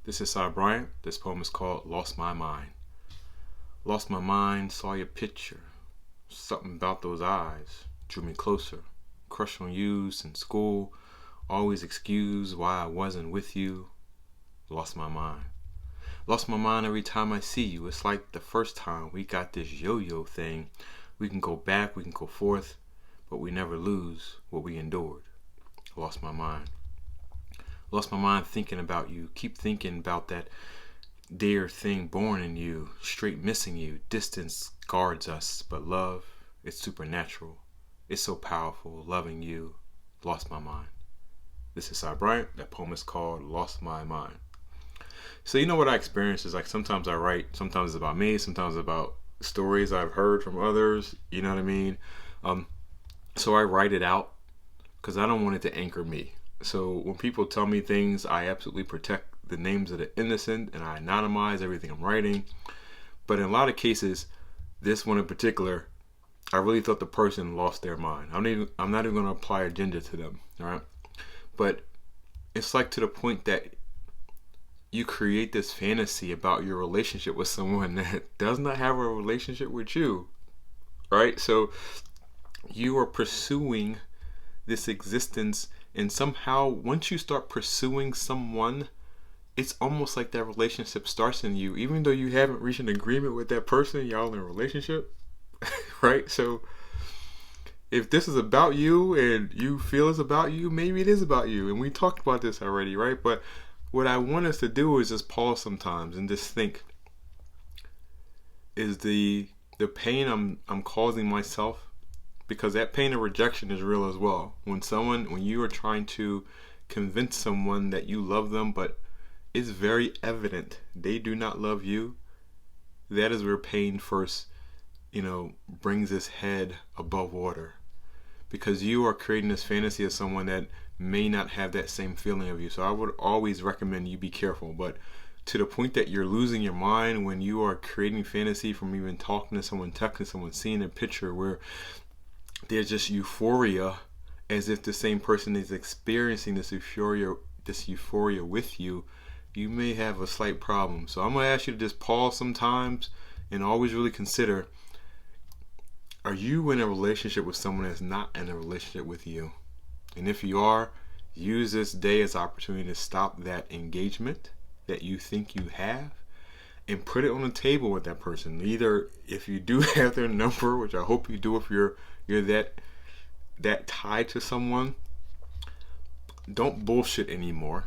This is Cy Bryant. This poem is called Lost My Mind. Lost my mind, saw your picture. Something about those eyes drew me closer. Crush on you since school. Always excuse why I wasn't with you. Lost my mind. Lost my mind every time I see you. It's like the first time we got this yo-yo thing. We can go back, we can go forth, but we never lose what we endured. Lost my mind. Lost my mind thinking about you. Keep thinking about that dear thing born in you. Straight missing you. Distance guards us, but love, it's supernatural. It's so powerful. Loving you. Lost my mind. This is Cy Bryant. That poem is called Lost My Mind. So you know what I experience is like sometimes I write, sometimes it's about me, sometimes it's about stories I've heard from others. You know what I mean? So I write it out because I don't want it to anchor me. So when people tell me things, I absolutely protect the names of the innocent and I anonymize everything I'm writing. But in a lot of cases, this one in particular, I really thought the person lost their mind. I'm not even going to apply agenda to them, all right? But it's like to the point that you create this fantasy about your relationship with someone that does not have a relationship with you, right? So you are pursuing this existence, and somehow once you start pursuing someone, it's almost like that relationship starts in you, even though you haven't reached an agreement with that person. Y'all in a relationship, right? So if this is about you and you feel it's about you, maybe it is about you. And we talked about this already, right? But what I want us to do is just pause sometimes and just think, is the pain I'm causing myself? Because that pain of rejection is real as well. When you are trying to convince someone that you love them, but it's very evident they do not love you, that is where pain first, brings its head above water. Because you are creating this fantasy of someone that may not have that same feeling of you. So I would always recommend you be careful. But to the point that you're losing your mind when you are creating fantasy from even talking to someone, texting someone, seeing a picture where there's just euphoria, as if the same person is experiencing this euphoria with you, you may have a slight problem. So I'm going to ask you to just pause sometimes and always really consider, are you in a relationship with someone that's not in a relationship with you? And if you are, use this day as an opportunity to stop that engagement that you think you have and put it on the table with that person. Either if you do have their number, which I hope you do if you're that tied to someone, don't bullshit anymore.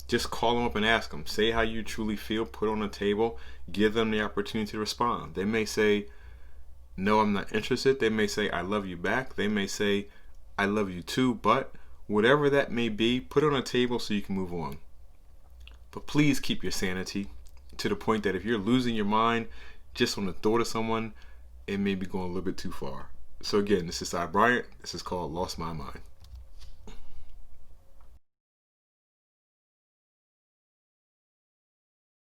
Just call them up and ask them. Say how you truly feel, put it on the table, give them the opportunity to respond. They may say, no, I'm not interested. They may say, I love you back. They may say, I love you too. But whatever that may be, put it on a table so you can move on. But please keep your sanity, to the point that if you're losing your mind just on the thought of someone, it may be going a little bit too far. So again, this is Cy Bryant. This is called Lost My Mind.